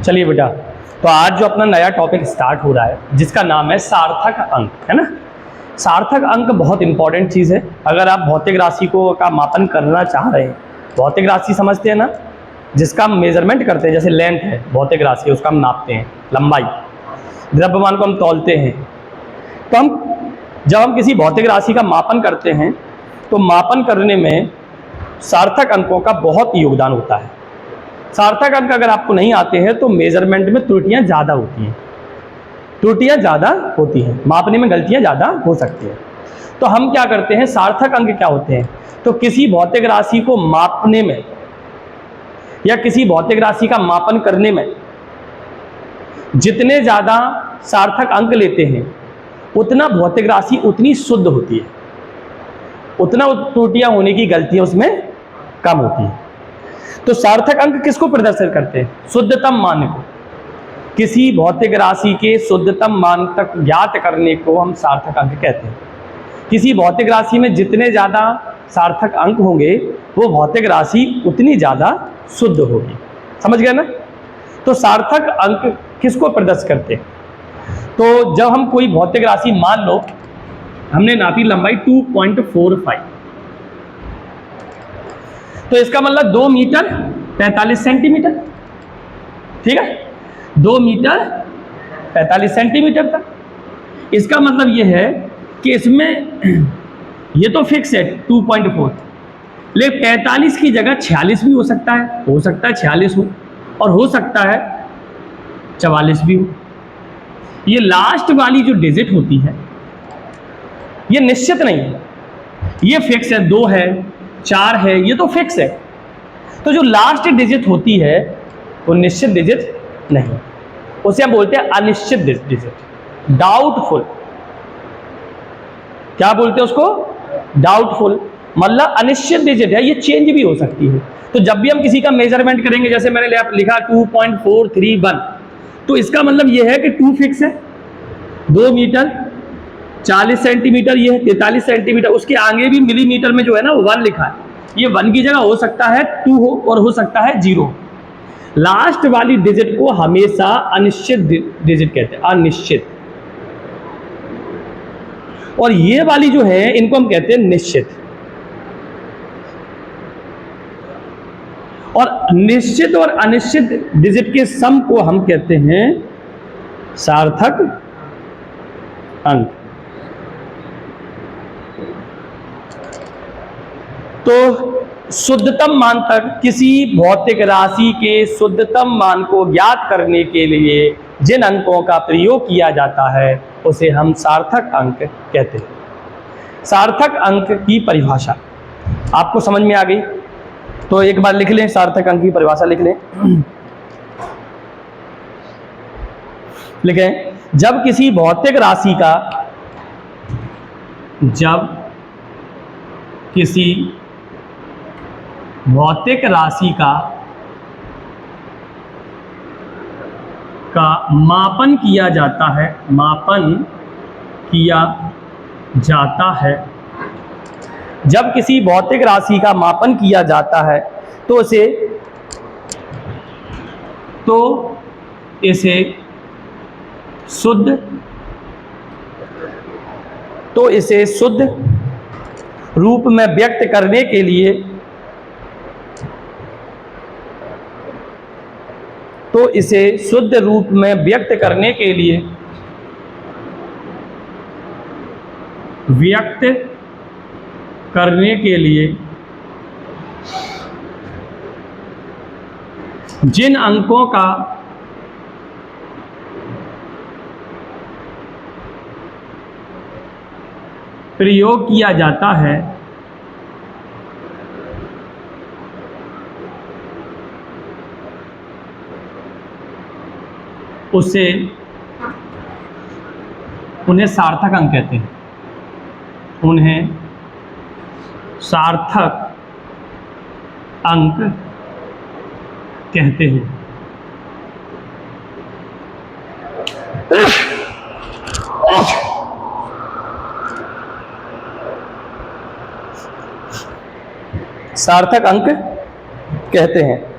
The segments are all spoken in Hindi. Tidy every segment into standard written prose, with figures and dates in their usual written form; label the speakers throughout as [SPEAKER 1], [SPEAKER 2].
[SPEAKER 1] चलिए बेटा, तो आज जो अपना नया टॉपिक स्टार्ट हो रहा है जिसका नाम है सार्थक अंक, है ना। सार्थक अंक बहुत इंपॉर्टेंट चीज़ है। अगर आप भौतिक राशि को का मापन करना चाह रहे हैं, भौतिक राशि समझते हैं ना, जिसका हम मेजरमेंट करते हैं, जैसे लेंथ है भौतिक राशि, उसका हम नापते हैं, लंबाई, द्रव्यमान को हम तौलते हैं। तो जब हम किसी भौतिक राशि का मापन करते हैं तो मापन करने में सार्थक अंकों का बहुत योगदान होता है। सार्थक अंक अगर आपको नहीं आते हैं तो मेजरमेंट में त्रुटियां ज़्यादा होती हैं, त्रुटियां ज़्यादा होती हैं, मापने में गलतियां ज़्यादा हो सकती हैं। तो हम क्या करते हैं, सार्थक अंक क्या होते हैं, तो किसी भौतिक राशि को मापने में या किसी भौतिक राशि का मापन करने में जितने ज़्यादा सार्थक अंक लेते हैं उतना भौतिक राशि उतनी शुद्ध होती है, उतना त्रुटियां होने की गलतियां उसमें कम होती है। तो सार्थक अंक किसको प्रदर्शित करते हैं, शुद्धतम मान को। किसी भौतिक राशि के शुद्धतम मान तक ज्ञात करने को हम सार्थक अंक कहते हैं। किसी भौतिक राशि में जितने ज़्यादा सार्थक अंक होंगे वो भौतिक राशि उतनी ज़्यादा शुद्ध होगी। समझ गए ना। तो सार्थक अंक किसको प्रदर्शित करते हैं, तो जब हम कोई भौतिक राशि, मान लो हमने नापी लंबाई 2.45, तो इसका मतलब 2 मीटर 45 सेंटीमीटर, ठीक है, 2 मीटर 45 सेंटीमीटर तक। इसका मतलब यह है कि इसमें ये तो फिक्स है 2.4, लेकिन 45 की जगह 46 भी हो सकता है 46 हो, और हो सकता है 44 भी हो। ये लास्ट वाली जो डिजिट होती है ये निश्चित नहीं है, ये फिक्स है, 2 है 4 है, ये तो फिक्स है। तो जो लास्ट डिजिट होती है वो निश्चित डिजिट नहीं, उसे हम बोलते हैं अनिश्चित डिजिट, डाउटफुल। क्या बोलते हैं उसको, डाउटफुल, मतलब अनिश्चित डिजिट है, ये चेंज भी हो सकती है। तो जब भी हम किसी का मेजरमेंट करेंगे, जैसे मैंने लिखा 2.431, तो इसका मतलब ये है कि 2 फिक्स है, 2 मीटर 40 सेंटीमीटर, ये है 43 सेंटीमीटर, उसके आगे भी मिलीमीटर में जो है ना वो 1 लिखा है, ये 1 की जगह हो सकता है 2 हो और हो सकता है 0। लास्ट वाली डिजिट को हमेशा अनिश्चित डिजिट कहते हैं, अनिश्चित। और ये वाली जो है इनको हम कहते हैं निश्चित। और निश्चित और अनिश्चित डिजिट के सम को हम कहते हैं सार्थक अंक। तो शुद्धतम मान तक, किसी भौतिक राशि के शुद्धतम मान को ज्ञात करने के लिए जिन अंकों का प्रयोग किया जाता है उसे हम सार्थक अंक कहते हैं। सार्थक अंक की परिभाषा आपको समझ में आ गई, तो एक बार लिख लें, सार्थक अंक की परिभाषा लिख लें। लिखें, जब किसी भौतिक राशि का, जब किसी भौतिक राशि का मापन किया जाता है, मापन किया जाता है, जब किसी भौतिक राशि का मापन किया जाता है तो इसे शुद्ध रूप में व्यक्त करने के लिए, तो इसे शुद्ध रूप में व्यक्त करने के लिए, व्यक्त करने के लिए जिन अंकों का प्रयोग किया जाता है उन्हें सार्थक अंक कहते हैं, उन्हें सार्थक अंक कहते हैं। सार्थक अंक कहते हैं।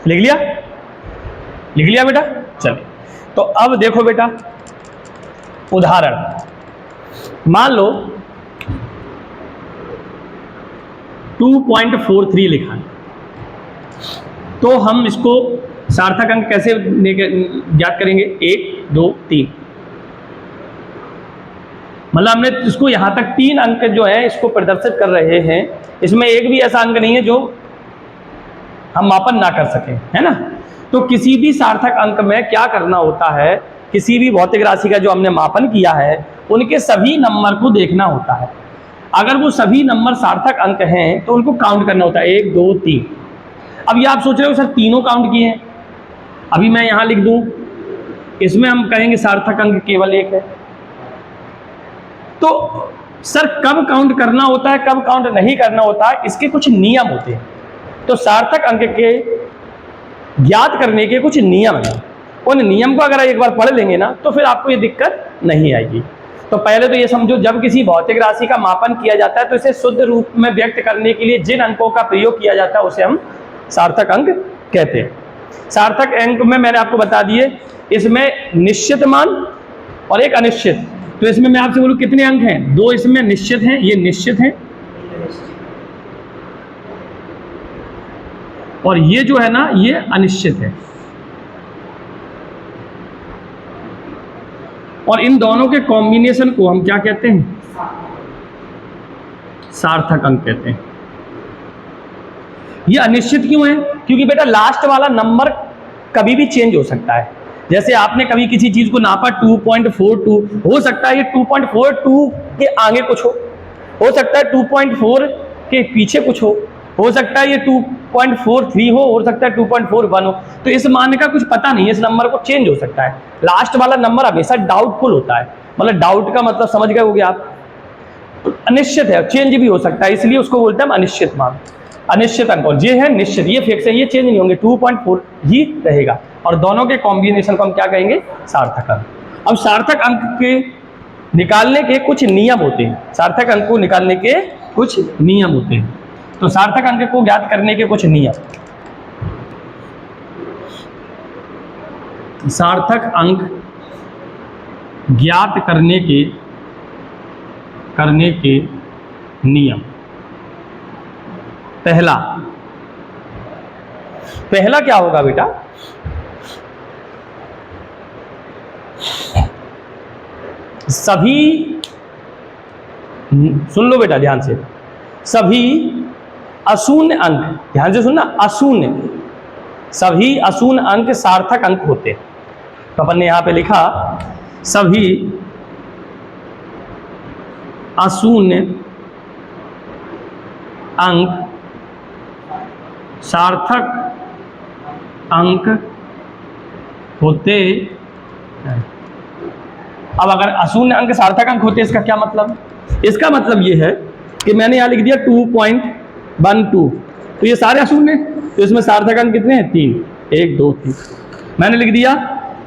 [SPEAKER 1] लिख लिया? लिख लिया बेटा? चलिए, तो अब देखो बेटा, उदाहरण मान लो 2.43 लिखा है, तो हम इसको सार्थक अंक कैसे ज्ञात करेंगे? 1 2 3, मतलब हमने इसको यहां तक 3 अंक जो है इसको प्रदर्शित कर रहे हैं, इसमें एक भी ऐसा अंक नहीं है जो हम मापन ना कर सकें, है ना। तो किसी भी सार्थक अंक में क्या करना होता है, किसी भी भौतिक राशि का जो हमने मापन किया है उनके सभी नंबर को देखना होता है। अगर वो सभी नंबर सार्थक अंक हैं तो उनको काउंट करना होता है, 1 2 3। अब ये आप सोच रहे हो सर तीनों काउंट किए हैं, अभी मैं यहां लिख दूं, इसमें हम कहेंगे सार्थक अंक केवल 1 है। तो सर कब काउंट करना होता है, कब काउंट नहीं करना होता है, इसके कुछ नियम होते हैं। तो सार्थक अंक के ज्ञात करने के कुछ नियम हैं, उन नियम को अगर एक बार पढ़ लेंगे ना तो फिर आपको ये दिक्कत नहीं आएगी। तो पहले तो ये समझो, जब किसी भौतिक राशि का मापन किया जाता है तो इसे शुद्ध रूप में व्यक्त करने के लिए जिन अंकों का प्रयोग किया जाता है उसे हम सार्थक अंक कहते हैं। सार्थक अंक में मैंने आपको बता दिए, इसमें निश्चित मान और एक अनिश्चित। तो इसमें मैं आपसे बोलूं कितने अंक हैं? 2 इसमें निश्चित हैं, ये निश्चित हैं, और ये जो है ना ये अनिश्चित है। और इन दोनों के कॉम्बिनेशन को हम क्या कहते हैं? सार्थक अंक कहते हैं। ये अनिश्चित क्यों है? क्योंकि बेटा लास्ट वाला नंबर कभी भी चेंज हो सकता है। जैसे आपने कभी किसी चीज को नापा 2.42, हो सकता है ये 2.42 के आगे कुछ हो सकता है 2.4 के पीछे कुछ हो सकता है ये 2.43 हो सकता है 2.41 हो। तो इस मान का कुछ पता नहीं है, इस नंबर को चेंज हो सकता है। लास्ट वाला नंबर हमेशा डाउटफुल होता है, मतलब डाउट का मतलब समझ गए होगे आप, अनिश्चित है, चेंज भी हो सकता है, इसलिए उसको बोलते हैं अनिश्चित मान, अनिश्चित अंक। और ये है निश्चित, ये फिक्स है, ये चेंज नहीं होंगे, 2.4 ही रहेगा। और दोनों के कॉम्बिनेशन को हम क्या कहेंगे? सार्थक अंक। अब सार्थक अंक के निकालने के कुछ नियम होते हैं, सार्थक अंक को निकालने के कुछ नियम होते हैं। तो सार्थक अंक को ज्ञात करने के कुछ नियम, सार्थक अंक ज्ञात करने के नियम। पहला क्या होगा बेटा? सभी, सुन लो बेटा ध्यान से, सभी अशून्य अंक, ध्यान से सुनना, अशून्य, सभी अशून्य अंक सार्थक अंक होते हैं। तो अपन ने यहां पे लिखा सभी अशून्य अंक सार्थक अंक होते हैं। अब अगर अशून्य अंक सार्थक अंक होते हैं, इसका क्या मतलब? इसका मतलब ये है कि मैंने यहां लिख दिया 2.12, तो ये सारे अशून्य, तो इसमें सार्थक अंक कितने हैं? 3, 1 2 3। मैंने लिख दिया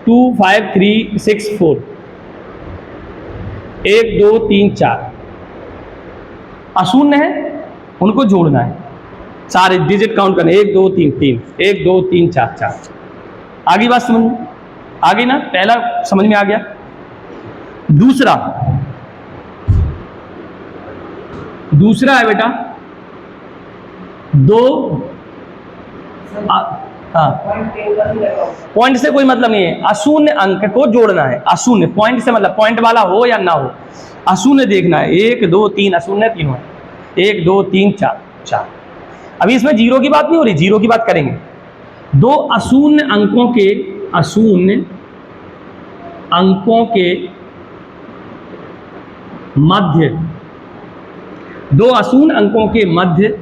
[SPEAKER 1] 2 5 3 6 4, 1 2 3 4 अशून्य है, उनको जोड़ना है, सारे डिजिट काउंट करने, 1 2 3 3, 1 2 3 4 4। आगे बात समझ में आ गई ना? पहला समझ में आ गया। दूसरा है बेटा 2, पॉइंट से कोई मतलब नहीं है, अशून्य अंक को जोड़ना है। अशून्य, पॉइंट से मतलब पॉइंट वाला हो या ना हो, अशून्य देखना है। 1 2 3 अशून्य, तीनों है, 1 2 3 4 4। अभी इसमें जीरो की बात नहीं हो रही, जीरो की बात करेंगे। 2 अशून्य अंकों के, अशून्य अंकों के मध्य, दो अशून्य अंकों के मध्य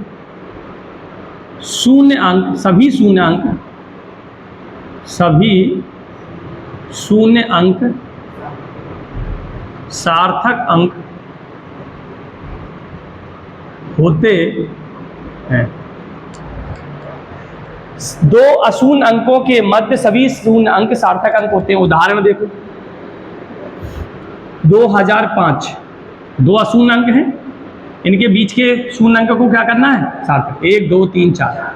[SPEAKER 1] शून्य अंक, सभी शून्य अंक सार्थक अंक होते हैं। दो अशून्य अंकों के मध्य सभी शून्य अंक सार्थक अंक होते हैं। उदाहरण देखो, 2005, दो अशून्य अंक हैं, इनके बीच के शून्य अंक को क्या करना है? सार्थक। 1 2 3 4,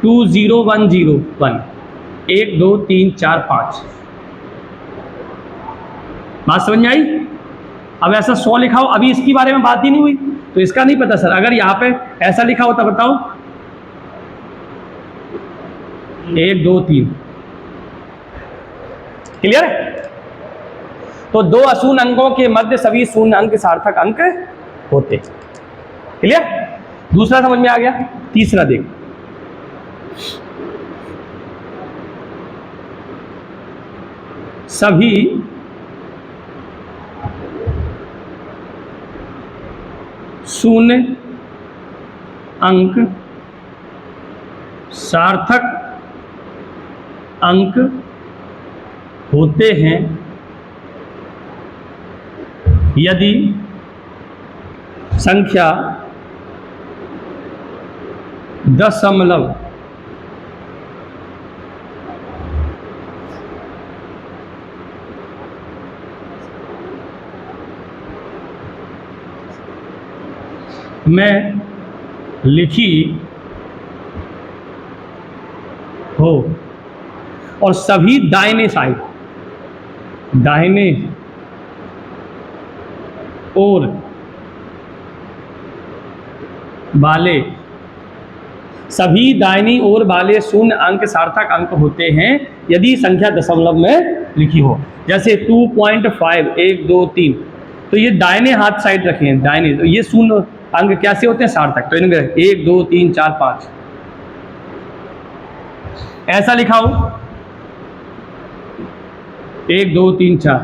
[SPEAKER 1] 2 0 1 0 1, 1 2 3 4 5। बात समझ में आई? अब ऐसा 100 लिखा हो, अभी इसके बारे में बात ही नहीं हुई तो इसका नहीं पता सर। अगर यहाँ पे ऐसा लिखा होता, बताओ 1 2 3, क्लियर है? तो दो अशून्य अंकों के मध्य सभी शून्य अंक सार्थक अंक होते। क्लियर? दूसरा समझ में आ गया। तीसरा देख, सभी शून्य अंक सार्थक अंक होते हैं यदि संख्या दशमलव में लिखी हो और सभी दाहिने ओर वाले, सभी दाहिनी ओर वाले शून्य अंक सार्थक अंक होते हैं यदि संख्या दशमलव में लिखी हो। जैसे 2.5, 1 2 3, तो ये दाहिने हाथ साइड रखे हैं, दाहिने, तो ये शून्य अंक कैसे होते हैं? सार्थक। तो इनमें 1 2 3 4 5 ऐसा लिखा हो, 1 2 3 4,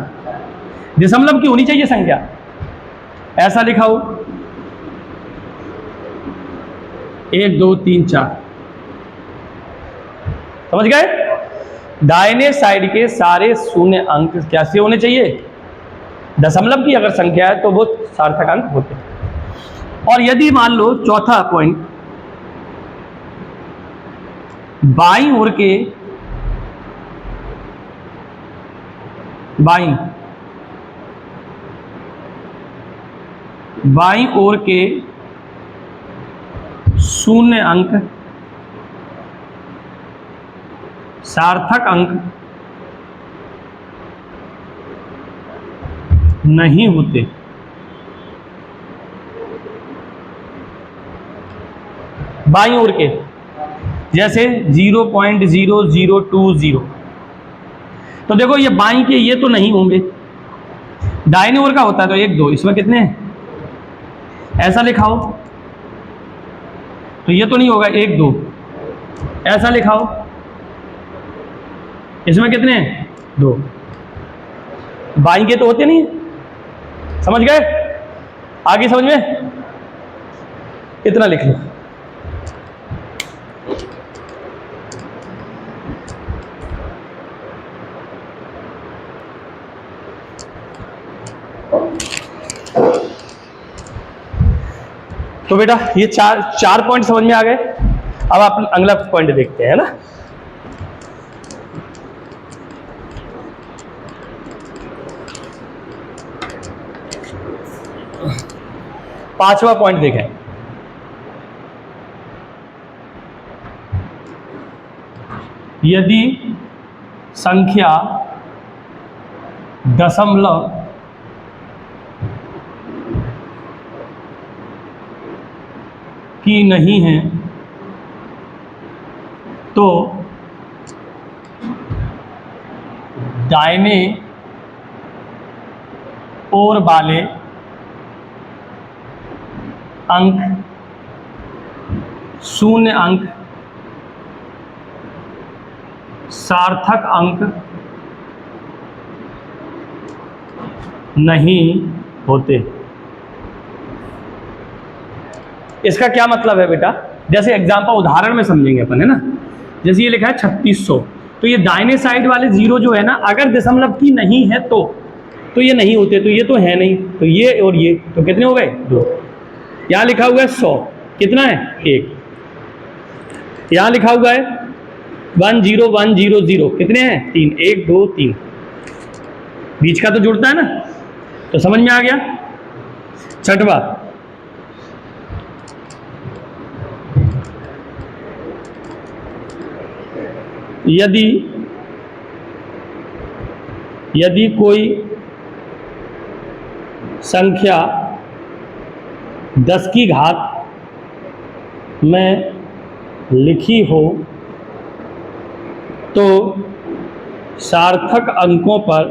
[SPEAKER 1] दशमलव की होनी चाहिए संख्या, ऐसा लिखा हो 1 2 3 4। समझ गए? दाहिने साइड के सारे शून्य अंक कैसे होने चाहिए? दशमलव की अगर संख्या है तो वो सार्थक अंक होते हैं। और यदि मान लो चौथा पॉइंट, बाईं ओर के बाईं ओर के शून्य अंक सार्थक अंक नहीं होते। बाईं ओर के, जैसे 0.0020, तो देखो ये बाईं के ये तो नहीं होंगे, दाहिने ओर का होता है तो 1 2, इसमें कितने हैं? ऐसा लिखाओ तो ये तो नहीं होगा, 1 2, ऐसा लिखाओ, इसमें कितने हैं? 2। बाईं के तो होते नहीं, समझ गए? आगे समझ में? इतना लिख लो। तो बेटा ये चार पॉइंट समझ में आ गए। अब आप अगला पॉइंट देखते हैं ना। पांचवा पॉइंट देखें, यदि संख्या दशमलव की नहीं है तो दाहिने ओर वाले अंक शून्य अंक सार्थक अंक नहीं होते। इसका क्या मतलब है बेटा, जैसे एग्जाम्पल उदाहरण में समझेंगे अपन, है ना। जैसे ये लिखा है 3600, तो ये दाहिने साइड वाले जीरो जो है ना, अगर दशमलव की नहीं है तो ये नहीं होते, तो ये तो है नहीं, तो ये और ये तो कितने हो गए 2। यहाँ लिखा हुआ है 100, कितना है 1। यहाँ लिखा हुआ है 10100, कितने हैं 3, 1 2 3, बीच का तो जुड़ता है ना, तो समझ में आ गया। छठवा, यदि कोई संख्या 10 की घात में लिखी हो तो सार्थक अंकों पर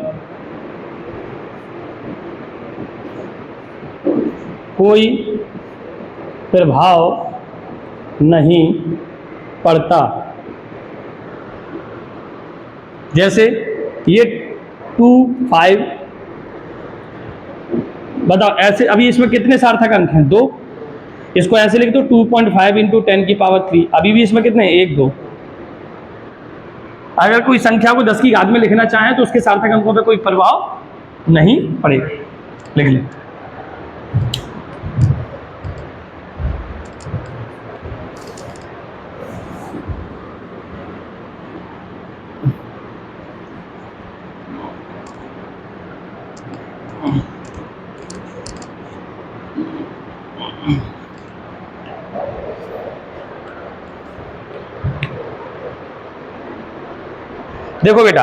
[SPEAKER 1] कोई प्रभाव नहीं पड़ता। जैसे ये 2 5, बताओ ऐसे, अभी इसमें कितने सार्थक अंक हैं 2, इसको ऐसे लिख दो 2.5 × 10 की पावर 3, अभी भी इसमें कितने 1 2। अगर कोई संख्या को 10 की घात में लिखना चाहे तो उसके सार्थक अंकों पर कोई प्रभाव नहीं पड़ेगा। लिख लें। देखो बेटा,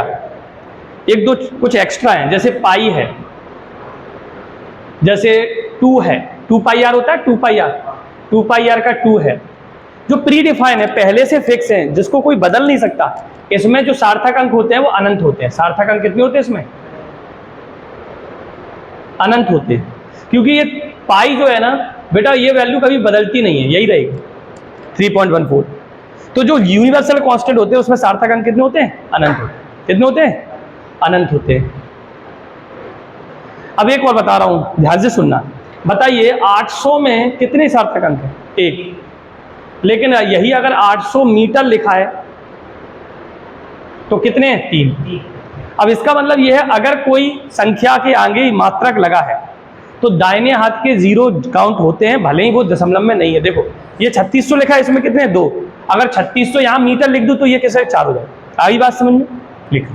[SPEAKER 1] एक दो कुछ एक्स्ट्रा है, जैसे पाई है, जैसे 2 है, 2 पाई आर होता है, 2 पाई आर, 2 पाई आर का 2 है, जो प्री डिफाइन है, पहले से फिक्स है, जिसको कोई बदल नहीं सकता। इसमें जो सार्थक अंक होते हैं वो अनंत होते हैं। सार्थक अंक कितने होते हैं इसमें? अनंत होते हैं, क्योंकि ये पाई जो है ना बेटा, ये वैल्यू कभी बदलती नहीं है, यही रहेगी 3.14। तो जो यूनिवर्सल कांस्टेंट होते हैं उसमें सार्थक अंक कितने होते हैं? अनंत होते हैं। कितने होते हैं? अनंत होते हैं। अब एक और बता रहा हूं, ध्यान से सुनना। बताइए 800 में कितने सार्थक अंक हैं? 1। लेकिन यही अगर 800 मीटर लिखा है तो कितने हैं? 3। अब इसका मतलब यह है, अगर कोई संख्या के आगे मात्रक लगा है तो दाहिने हाथ के 0 काउंट होते हैं, भले ही वो दशमलव में नहीं है। देखो ये 3600 लिखा है, इसमें कितने हैं? 2। अगर 3600 यहां मीटर लिख दूं तो ये कैसे 4 हो जाए? आई बात समझ में? लिखो।